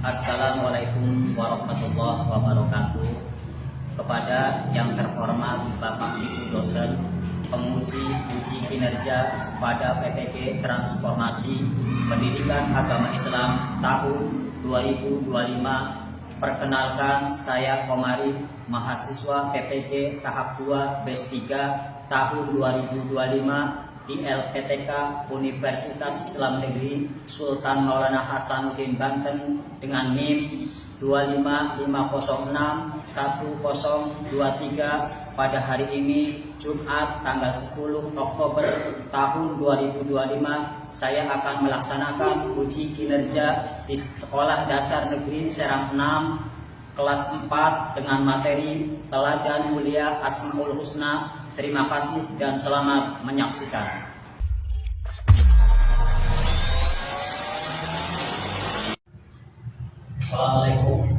Assalamualaikum warahmatullahi wabarakatuh. Kepada yang terhormat Bapak Ibu dosen, penguji uji kinerja pada PPG Transformasi Pendidikan Agama Islam tahun 2025. Perkenalkan, saya Komari, mahasiswa PPG tahap 2 BES 3 tahun 2025 di LPTK Universitas Islam Negeri Sultan Maulana Hasanuddin Banten dengan NIM 2566123 pada hari ini Jumat tanggal 10 Oktober tahun 2025. Saya akan melaksanakan uji kinerja di Sekolah Dasar Negeri Serang 6 kelas 4 dengan materi Teladan Mulia Asmaul Husna. Terima kasih dan selamat menyaksikan. Assalamualaikum.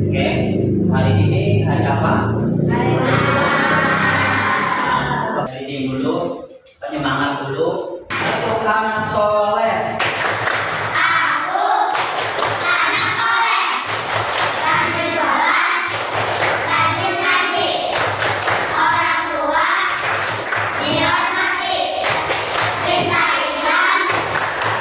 Oke, hari ini hari apa? Hari ini dulu, penyemangat dulu. Aku anak soleh. Aku anak soleh. Rajin sholat, rajin ngaji. Orang tua dihormati. Cinta Islam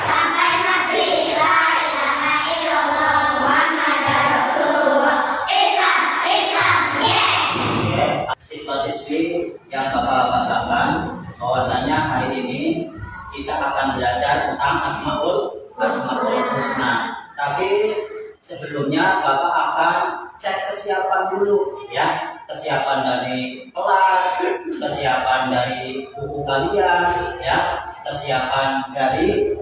sampai mati. La ilaha illallah Muhammadar Rasulullah. Islam, yeah. Siswa-siswi yang Bapak banggakan, bahwasanya hari ini kita akan belajar tentang Asmaul Husna. Tapi sebelumnya Bapak akan cek kesiapan dulu, ya, kesiapan dari kelas, kesiapan dari buku kalian, ya, kesiapan dari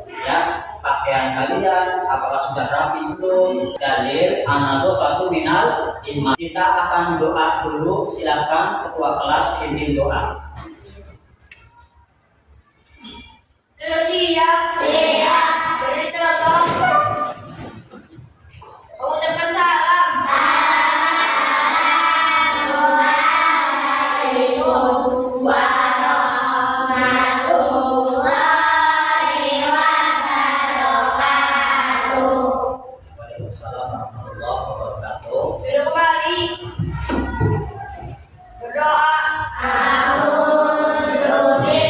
pakaian kalian, apakah sudah rapi belum. Dalil anadofatu minal iman. Kita akan doa dulu. Silakan ketua kelas pimpin doa. Siap. Beritahu. Mengucapkan salam. Assalamualaikum warahmatullahi wabarakatuh. Waalaikumsalam warahmatullahi wabarakatuh. Sudah kembali. Berdoa. A'udzu billahi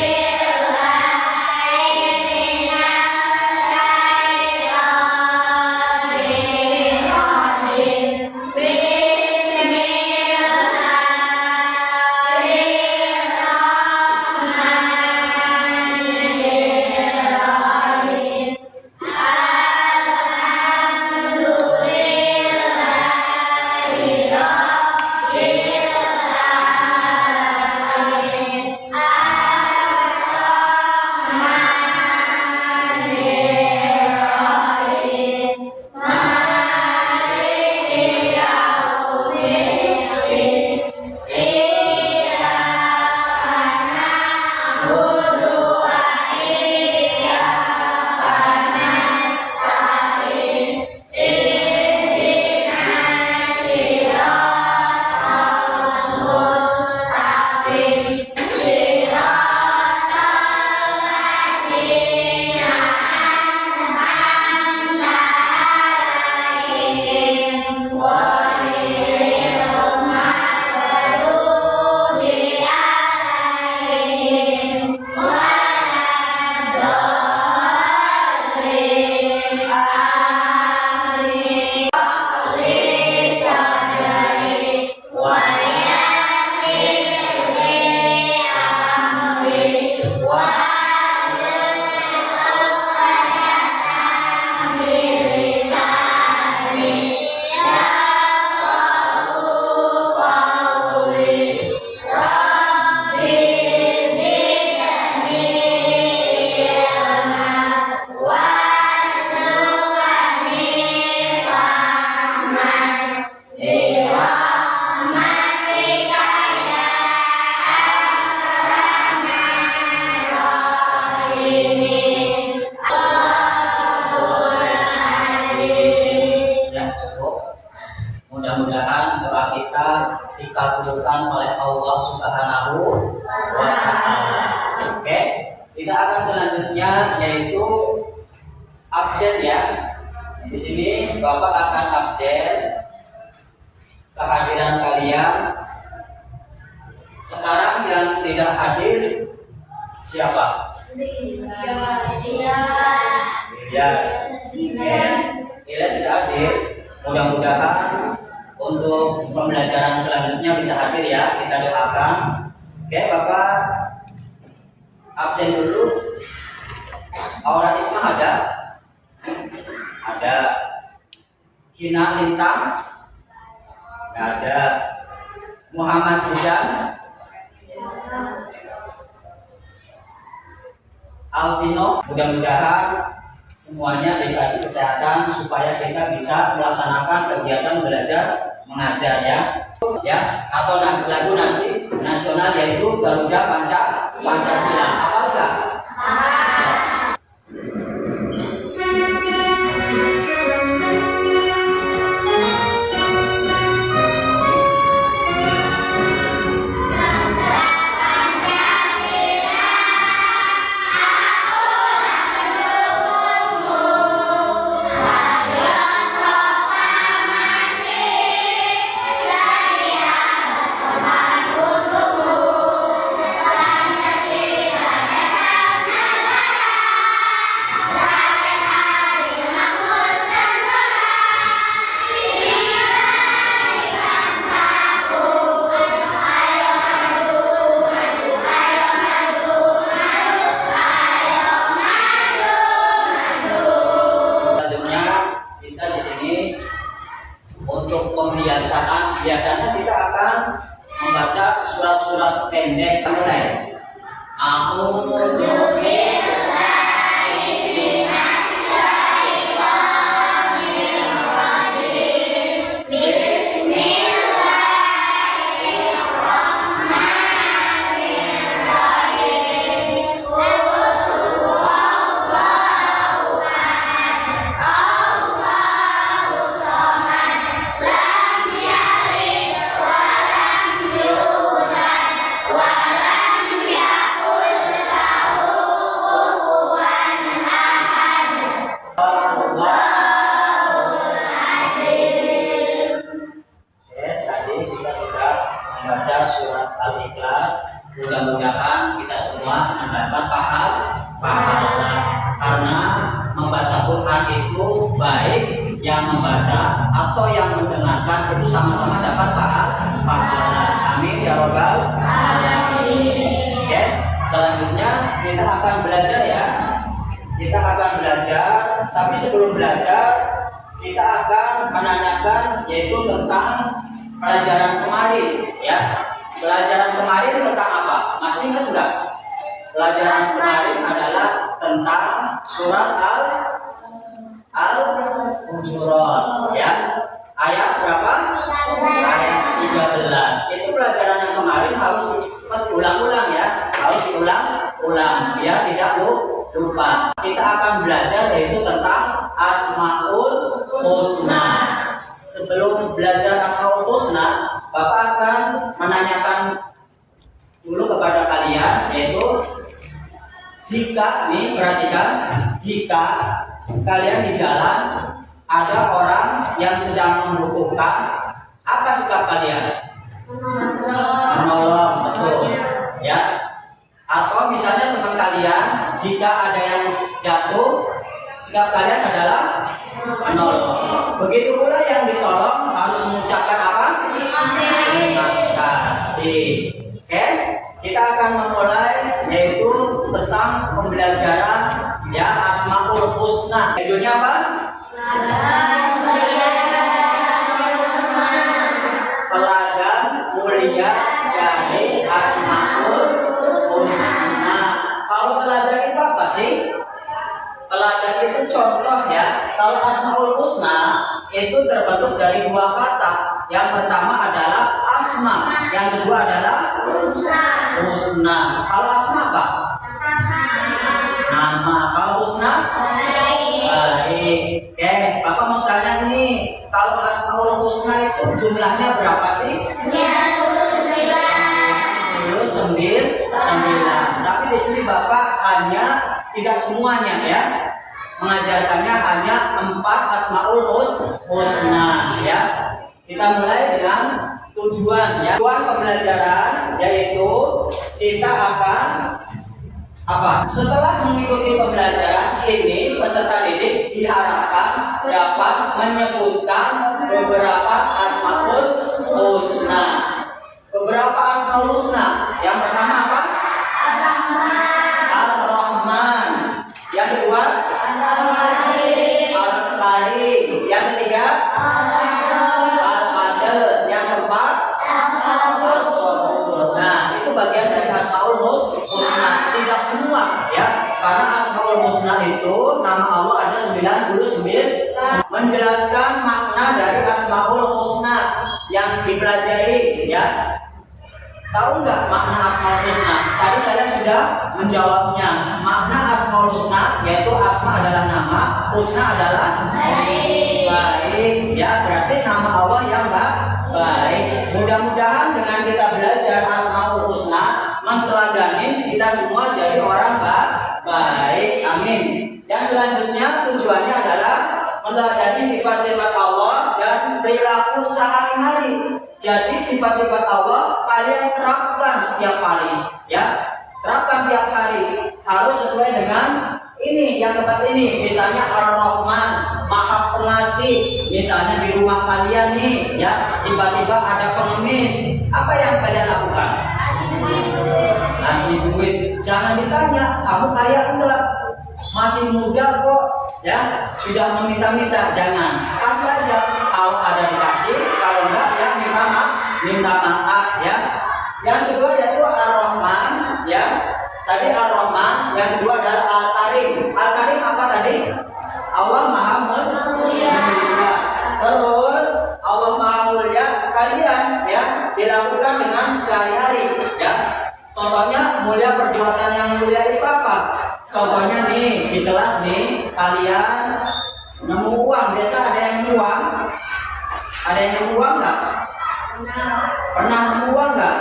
dikabulkan oleh Allah Subhanahu wa Ta'ala. Oke, kita akan selanjutnya yaitu absen ya. Di sini Bapak akan absen kehadiran kalian. Sekarang yang tidak hadir siapa? Ilyas. Ilyas tidak hadir. Mudah-mudahan untuk pembelajaran selanjutnya bisa hadir ya. Kita doakan. Oke, Bapak absen dulu. Aura Isma ada? Ada. Hina Lintang? Nggak ada. Muhammad Zidan? Alvino? Mudah-mudahan semuanya dikasih kesehatan supaya kita bisa melaksanakan kegiatan belajar mengajar ya. Ya, atau lagu nasional yaitu Garuda Pancasila. Apa enggak? Untuk pembiasaan, biasanya kita akan membaca surat-surat pendek. Mulai. Membaca surat Al-Ikhlas, mudah-mudahan kita semua mendapat pahala karena membaca Quran itu baik yang membaca atau yang mendengarkan itu sama-sama dapat pahala. Amin ya robbal alamin. Oke, selanjutnya kita akan belajar ya. Kita akan belajar, tapi sebelum belajar kita akan menanyakan yaitu tentang pelajaran kemarin ya. Pelajaran kemarin tentang apa? Masih ingat enggak? Pelajaran kemarin adalah tentang surat Al-Hujurat ya. Ayat berapa? Ayat 13. Itu pelajaran yang kemarin harus diulang-ulang ya. Harus diulang-ulang biar tidak lupa. Kita akan belajar yaitu tentang Asmaul Husna. Sebelum belajar Asmaul Husna, Bapak akan menanyakan dulu kepada kalian yaitu jika nih perhatikan, jika kalian di jalan ada orang yang sedang membutuhkan, apa sikap kalian? Menolong, betul ya. Atau misalnya teman kalian jika ada yang jatuh, sikap kalian adalah menolong. Begitu pula yang ditolong harus mengucapkan apa? Terima kasih. Oke, kita akan memulai yaitu tentang pembelajaran ya Asmaul Husna. Judulnya apa? Teladan mulia dari Asmaul Husna. Kalau teladan itu apa sih? Teladan itu contoh ya. Kalau Asmaul Husna itu terbentuk dari dua kata. Yang pertama adalah asma, yang kedua adalah husna. Kalau asma apa? Nama. Kalau husna? Baik. Oke, Bapak mau tanya nih, kalau Asmaul Husna itu jumlahnya berapa sih? sini Bapak hanya tidak semuanya ya, mengajarkannya hanya 4 Asmaul Husna ya. Kita mulai dengan tujuan ya. Tujuan pembelajaran yaitu kita akan apa? Setelah mengikuti pembelajaran ini, peserta didik diharapkan dapat menyebutkan beberapa Asmaul Husna. Beberapa Asmaul Husna. Yang pertama apa? Ar-Rahman. Yang kedua? Al-Karim. Yang ketiga? Al-Qadr. Yang keempat? As-Sabur. Nah, itu bagian dari Asmaul Husna. Tidak semua ya, karena Asmaul Husna itu nama Allah ada 99. Menjelaskan makna dari Asmaul Husna yang dipelajari ya. Tahu nggak makna Asmaul Husna? Tadi kalian sudah menjawabnya. Makna Asmaul Husna yaitu asma adalah nama, husna adalah baik. Ya, berarti nama Allah yang baik. Mudah-mudahan dengan kita belajar Asmaul Husna, menteladani kita semua jadi orang baik. Amin. Yang selanjutnya tujuannya adalah meneladani sifat-sifat Allah dan perilaku sehari-hari. Jadi sifat-sifat Allah kalian terapkan setiap hari, ya. Terapkan tiap hari. Harus sesuai dengan ini, yang tempat ini. Misalnya Ar-Rahman, Maha Pengasih. Misalnya di rumah kalian nih, ya, tiba-tiba ada pengemis. Apa yang kalian lakukan? Ngasih duit. Jangan ditanya, kamu kaya enggak? Masih muda kok, ya, sudah meminta-minta. Jangan, kasih aja. Kalau ada dikasih, kalau enggak ya minta maaf ya. Yang kedua yaitu Ar-Rahman ya. Tadi Ar-Rahman, yang kedua adalah Al-Karim. Al-Karim apa tadi? Allah Maha Mulia. Terus Allah Maha Mulia kalian ya dilakukan dengan sehari-hari ya. Contohnya mulia perbuatan yang mulia itu apa? Contohnya nih di kelas nih kalian nemu uang. Biasa ada yang nemu uang? Ada yang nemu uang nggak? Pernah nemu uang nggak?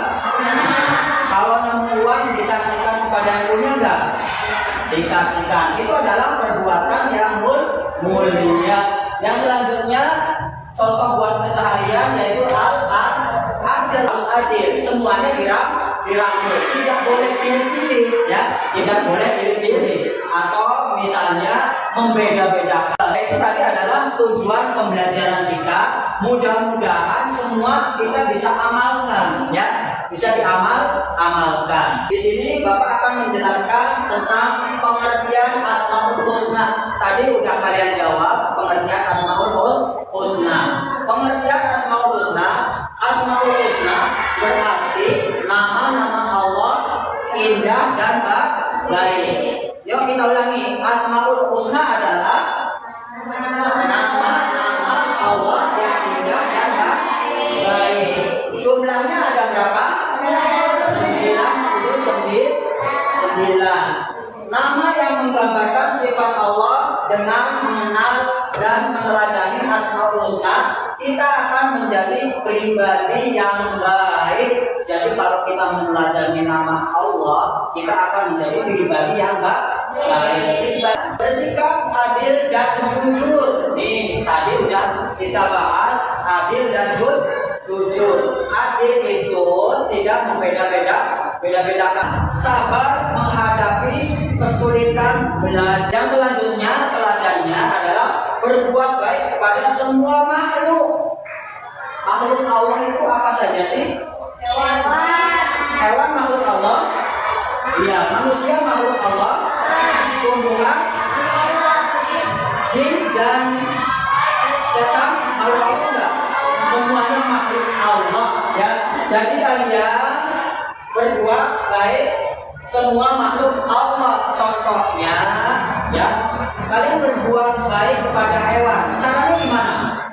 Kalau nemu uang dikasihkan kepada yang punya nggak? Dikasihkan. Itu adalah perbuatan yang mulia. Yang selanjutnya contoh buat keseharian yaitu adil. Harus adil. Semuanya dirangkul. Tidak boleh pilih-pilih ya. Tidak boleh pilih-pilih. Atau misalnya membeda-bedakan. Itu tadi adalah tujuan pembelajaran kita. Mudah-mudahan semua kita bisa amalkan ya. Bisa diamalkan. Di sini Bapak akan menjelaskan tentang pengertian Asmaul Husna. Tadi udah kalian jawab pengertian Asmaul Husna. Pengertian Asmaul Husna berarti nama-nama Allah indah dan baik. Yuk kita ulangi. Asmaul Husna adalah nama-nama Allah yang indah dan baik. Jumlahnya ada berapa? 99. Nama yang menggambarkan sifat Allah dengan mengenal dan meneladani Asmaul Husna, kita akan menjadi pribadi yang baik. Jadi kalau kita meneladani nama Allah, kita akan menjadi pribadi yang baik. Bersikap adil dan jujur. Nih, tadi udah kita bahas adil dan jujur. Adil itu tidak membeda-bedakan. Sabar menghadapi kesulitan belajar. Yang selanjutnya teladannya adalah berbuat baik kepada semua makhluk. Makhluk Allah itu apa saja sih? Hewan makhluk Allah. Ya, manusia makhluk Allah. Tumbuhan, jin dan setan makhluk Allah enggak? Semuanya makhluk Allah ya. Jadi kalian berbuat baik semua makhluk Allah. Contohnya ya, kalian berbuat baik kepada hewan. Caranya gimana?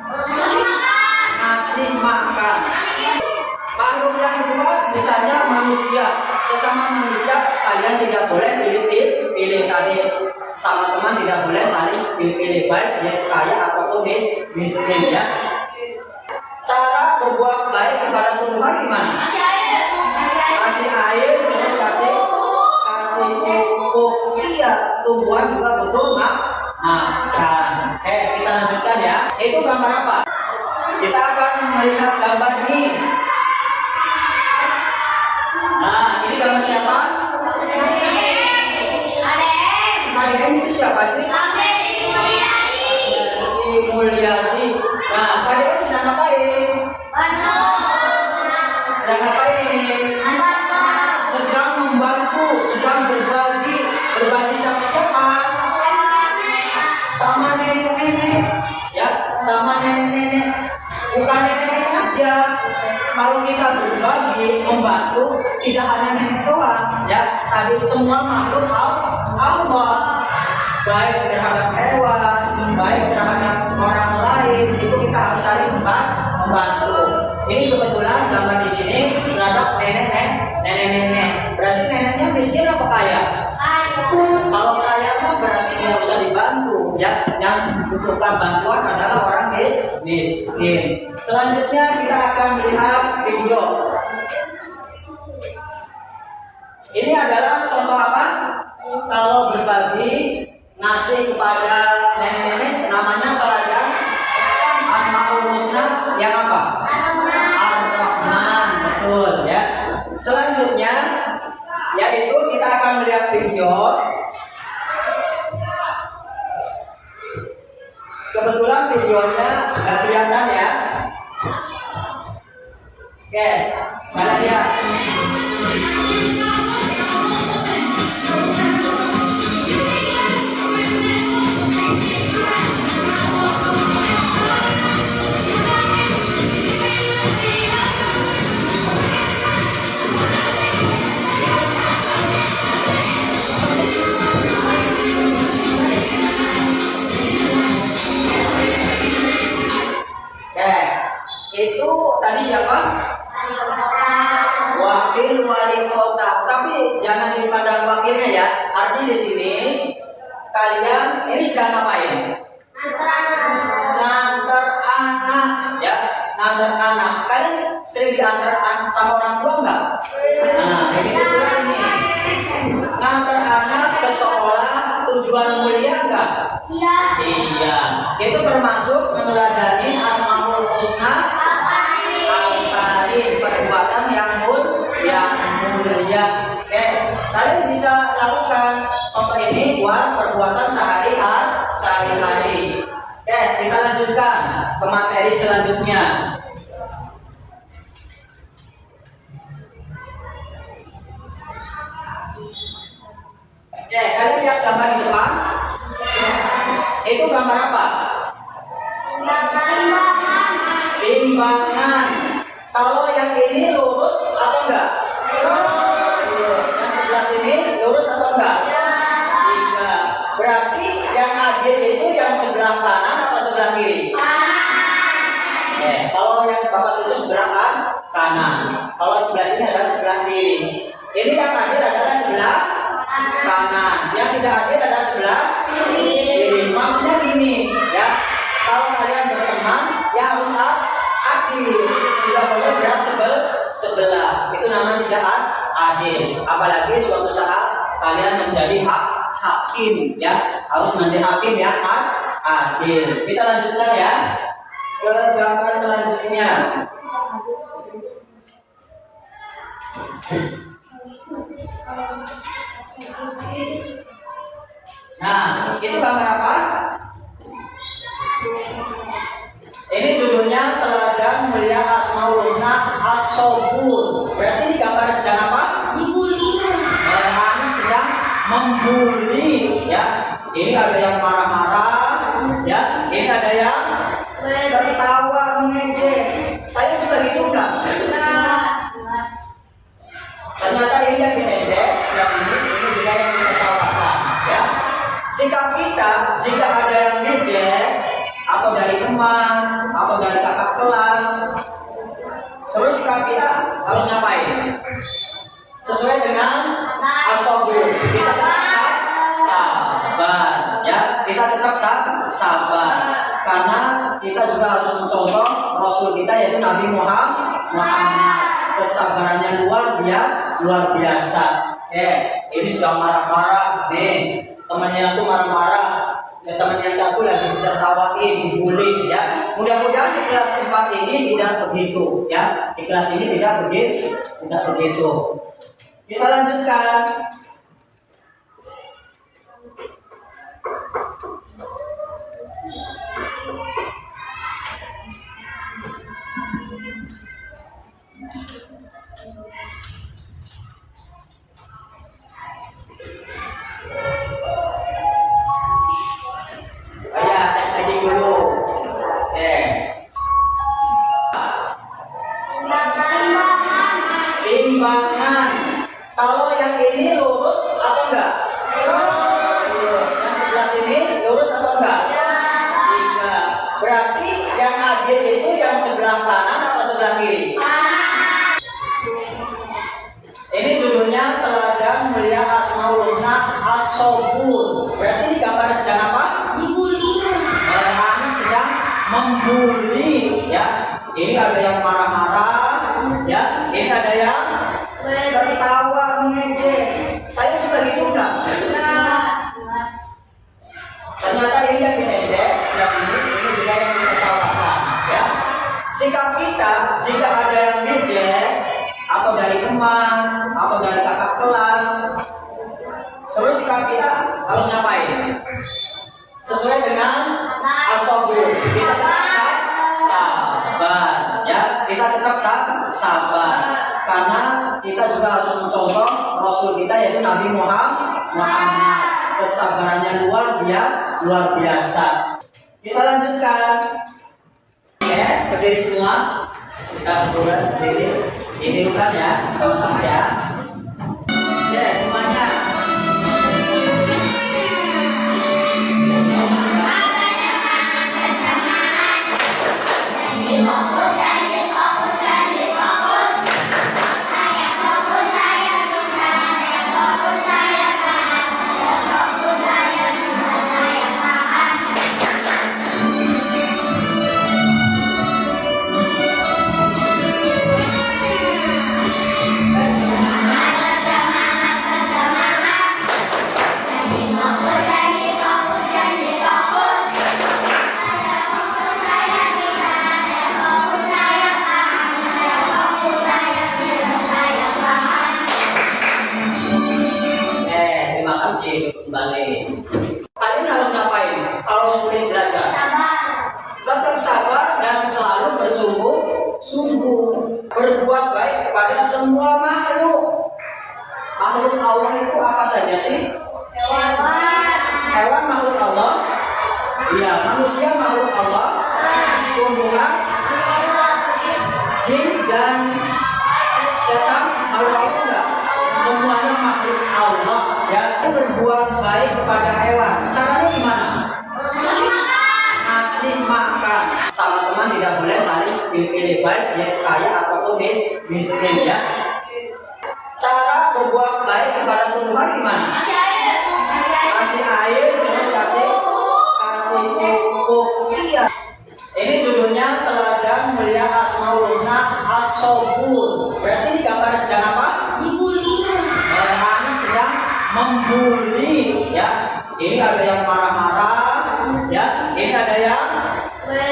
Ngasih makan. Makhluk yang kedua misalnya manusia. Sesama manusia kalian tidak boleh pilih tadi. Sama teman tidak boleh saling pilih-pilih, baik dia kaya ataupun miskin ya. Cara berbuat baik kepada tumbuhan gimana? Kasih air, terus kasih kasih pupuk, iya tumbuhan juga butuh makan. Kita lanjutkan ya. Itu gambar apa? Kita akan melihat gambar ini. Nah, ini gambar siapa? ADM itu siapa sih? Mulyadi. Nah, ADM sedang ngapain? Sedang ngapain? Sedang membantu, sedang berbagi sama siapa? Sama nenek-nenek, ya, sama nenek-nenek. Bukan nenek-nenek aja. Kalau kita berbagi, membantu, tidak hanya nenek doang, ya, tapi semua makhluk Allah, baik terhadap hewan, baik terhadap orang lain, itu kita harus saling membantu. Ini kebetulan gambar di sini terhadap nenek-nenek. Berarti neneknya miskin apa kaya? Kalau kaya mah berarti tidak usah dibantu, ya. Yang membutuhkan bantuan adalah orang miskin. Selanjutnya kita akan melihat video. Ini adalah contoh apa? Kalau berbagi, ngasih kepada nenek-nenek, namanya teladan Asmaul Husna yang apa? Ar-Rahman, betul ya. Selanjutnya yaitu kita akan melihat video. Kebetulan videonya nggak kelihatan ya. Oke, mana dia? Itu tadi siapa? Wakil wali kota. Tapi jangan dipandang wakilnya ya. Artinya di sini kalian ini sedang ngapain? Ngantar anak, ya. Ngantar anak. Kalian sering diantar sama orang tua enggak? Nah, ini kebetulan ini. Ngantar anak ke sekolah tujuan mulia enggak? Iya. Itu termasuk meneladani Asmaul Husna. Perbuatan yang mulia. Kalian bisa lakukan contoh ini buat perbuatan sehari-hari. Kita lanjutkan ke materi selanjutnya. Kalian lihat gambar di depan. Itu gambar apa? Timbangan. Kalau yang ini lurus atau enggak? Lurus. Yang sebelah sini lurus atau enggak? Tidak. Berarti yang adil itu yang sebelah kanan atau sebelah kiri? Kalau yang Bapak tuju sebelah kanan. Kalau sebelah sini adalah sebelah kiri. Ini yang adil adalah sebelah kanan. Yang tidak adil adalah sebelah kiri. Maksudnya gini, ya. Kalau kalian berteman, ya harus adil. Tidak boleh berat sebelah. Itu namanya tidak adil. Apalagi suatu saat kalian menjadi hakim, ya. Harus menjadi hakim yang adil. Kita lanjutkan ya ke gambar selanjutnya. Nah, itu gambar apa? Ini judulnya teladan mulia Asmaul Husna As-Sobur. Berarti ini gambar sedang apa? Dibully. Anak sedang membuli, ya. Ini ada yang marah-marah, ya. Ini ada yang tertawa mengejek. Kalian suka gitu nggak? Ternyata ini yang diejek sebelah sini, ini juga yang ditertawakan, ya. Sikap kita jika ada yang ngejek, atau dari teman, atau dari kakak kelas, terus sikap kita harus ngapain? Sesuai dengan as-sabur. Kita tetap sabar, ya. Kita tetap sabar, karena kita juga harus mencontoh Rasul kita yaitu Nabi Muhammad. Kesabarannya luar biasa. Ini sedang marah-marah nih, temannya tuh marah-marah, ya, teman yang satu lagi ditertawain, dibully ya. Mudah-mudahan di kelas 4 ini tidak begitu ya. Di kelas ini tidak begitu. Kita lanjutkan. SPG dulu. Timbangan. Kalau yang ini lurus atau enggak? Lurus. Yang sebelah sini lurus atau enggak? Tidak. Berarti yang adil itu yang sebelah kanan atau sebelah kiri? Ini judulnya Teladan Mulia Asmaul Husna As-Sobur. Berarti ini gambar sedang apa? Anak sedang membuli ya. Ini ada yang marah-marah ya. Ini ada yang tertawa mengejek. Kalian suka gitu enggak? Ternyata ini yang diejek sebelah sini, ini juga yang ditertawakan ya. Sikap kita jika ada yang ngejek atau dari teman atau dari kakak kelas, terus sikap kita harus ngapain? Sesuai dengan as-sabur. Kita tetap sabar ya. Kita tetap sabar karena kita juga harus mencontoh Rasul kita yaitu Nabi Muhammad. Kesabarannya luar biasa. Kita lanjutkan. Ya, berdiri semua. Kita berdiri. Ini bukan ya, sama-sama ya. Ya, semuanya. Kembali. Kalian harus ngapain? Kalau sulit belajar, tetap sabar dan selalu bersungguh-sungguh berbuat baik kepada semua makhluk. Makhluk Allah itu apa saja sih? Hewan makhluk Allah. Ya, manusia makhluk Allah. Tumbuhan, jin dan setan makhluk Allah enggak? Semuanya makhluk Allah. Ya, itu berbuat baik kepada hewan. Caranya gimana? Ngasih makan. Sama teman tidak boleh saling pilih-pilih, baik dia kaya ataupun miskin ya. Cara berbuat baik kepada tumbuhan gimana? Kasih air, terus kasih pupuk. Iya. Ini judulnya Teladan Mulia Asmaul Husna As-Sobur. Berarti ini gambar sedang apa? Anak sedang membuli ya. Ini ada yang marah-marah ya. Ini ada yang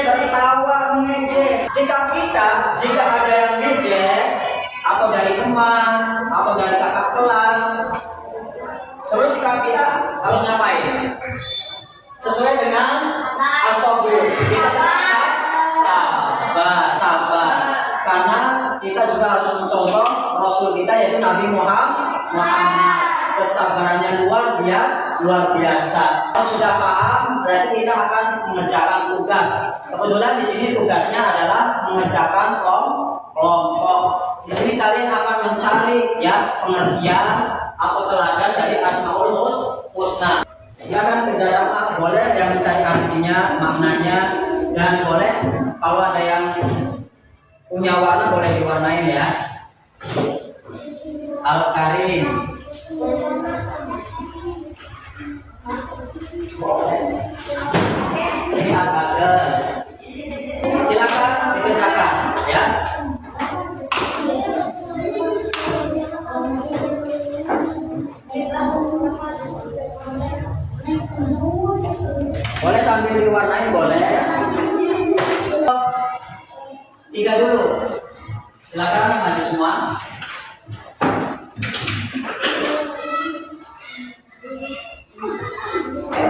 tertawa mengejek. Sikap kita jika ada yang ngejek atau dari teman atau dari kakak kelas, terus sikap kita harus ngapain? Sesuai dengan as-sabur. Kita tetap sabar karena kita juga harus mencontoh Rasul kita yaitu Nabi Muhammad. Kesabarannya luar biasa. Kalau sudah paham, berarti kita akan mengerjakan tugas. Kebetulan di sini tugasnya adalah mengerjakan kelompok. Di sini kalian akan mencari ya pengertian atau teladan dari Asmaul Husna. Silakan kerjasama, boleh yang mencari artinya, maknanya, dan boleh kalau ada yang punya warna boleh diwarnain ya. Al-Karim. Ini Al-Qadar. Silakan dikerjakan ya. Boleh sambil diwarnai, boleh. 3 dulu. Silakan maju semua.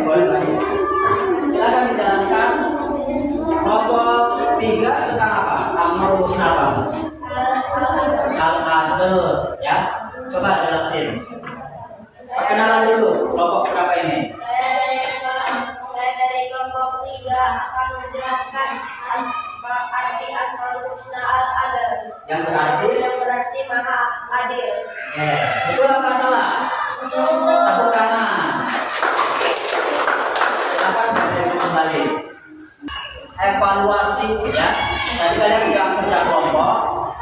Boleh baris. Silakan dijelaskan. Kelompok 3 tentang apa? Asmaul Husna apa? Al-Adl, ya. Coba jelasin. Perkenalan dulu. Kelompok berapa ini? Saya dari kelompok 3 akan menjelaskan arti Asmaul Husna Al-Adl. Yang berarti Maha Adil. betul apa salah? Tepuk tangan. Silakan kembali. Evaluasi, ya. Tadi kalian sudah kerja kelompok,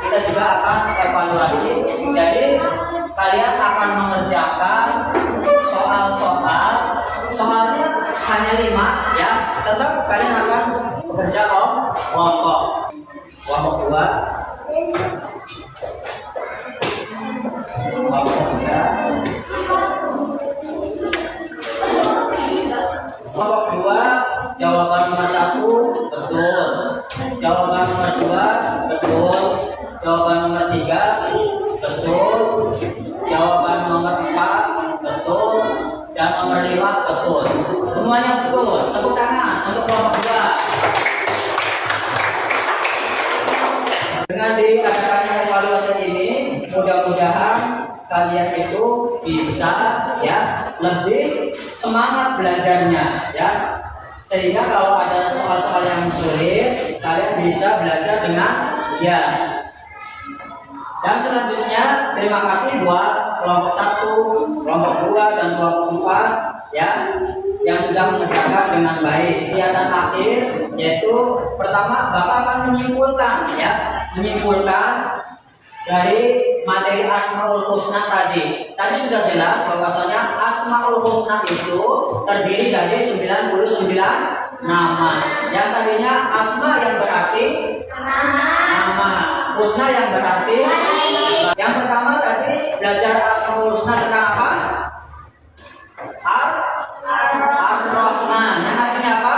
kita juga akan evaluasi. Jadi kalian akan mengerjakan soal-soal. Soalnya hanya 5, ya. Tetap kalian akan bekerja kelompok. Kelompok 2. Kelompok 3. Kelompok 2, jawaban nomor 1 betul. Jawaban nomor 2 betul. Jawaban nomor 3 betul. Jawaban nomor 4 betul. Dan nomor 5 betul. Semuanya betul. Tepuk tangan untuk kelompok 2. Dengan diadakannya evaluasi ini, mudah-mudahan kalian itu bisa, ya, lebih semangat belajarnya, ya. Sehingga kalau ada soal-soal yang sulit, kalian bisa belajar dengan giat. Dan selanjutnya, terima kasih buat kelompok 1, kelompok 2, dan kelompok 4, ya, yang sudah mengerjakan dengan baik. Kegiatan akhir yaitu pertama Bapak akan menyimpulkan, ya, menyimpulkan dari materi Asmaul Husna tadi. Tadi sudah jelas bahwasanya Asmaul Husna itu terdiri dari 99 nama. Yang tadinya Asma yang berarti nama, Husna yang berarti. Yang pertama tadi belajar Asmaul Husna tentang apa? Ar-Rahman. Yang artinya apa?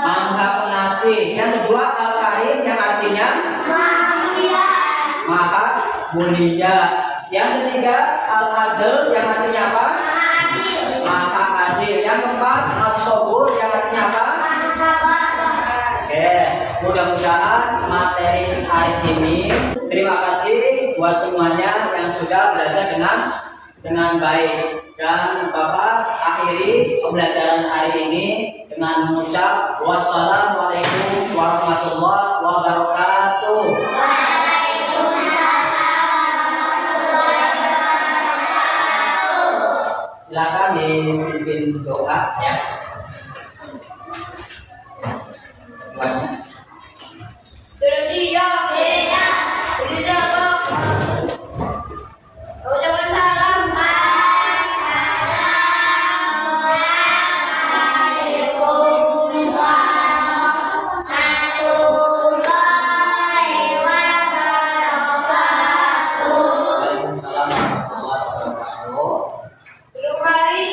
Maha Pengasih. Yang kedua Al-Karim yang artinya Maha Mulia. Yang ketiga Al-Adl yang artinya apa? Maha Adil. Yang keempat As-Sabur yang artinya apa? Oke, mudah-mudahan materi hari ini, terima kasih buat semuanya yang sudah belajar dengan baik. Dan Bapak akhiri pembelajaran hari ini dengan mengucap wassalamualaikum warahmatullahi wabarakatuh. Silakan dipimpin doa, ya. Doanya. Ucapkan salam. Waalaikumsalam warahmatullahi wabarakatuh. Belum kali.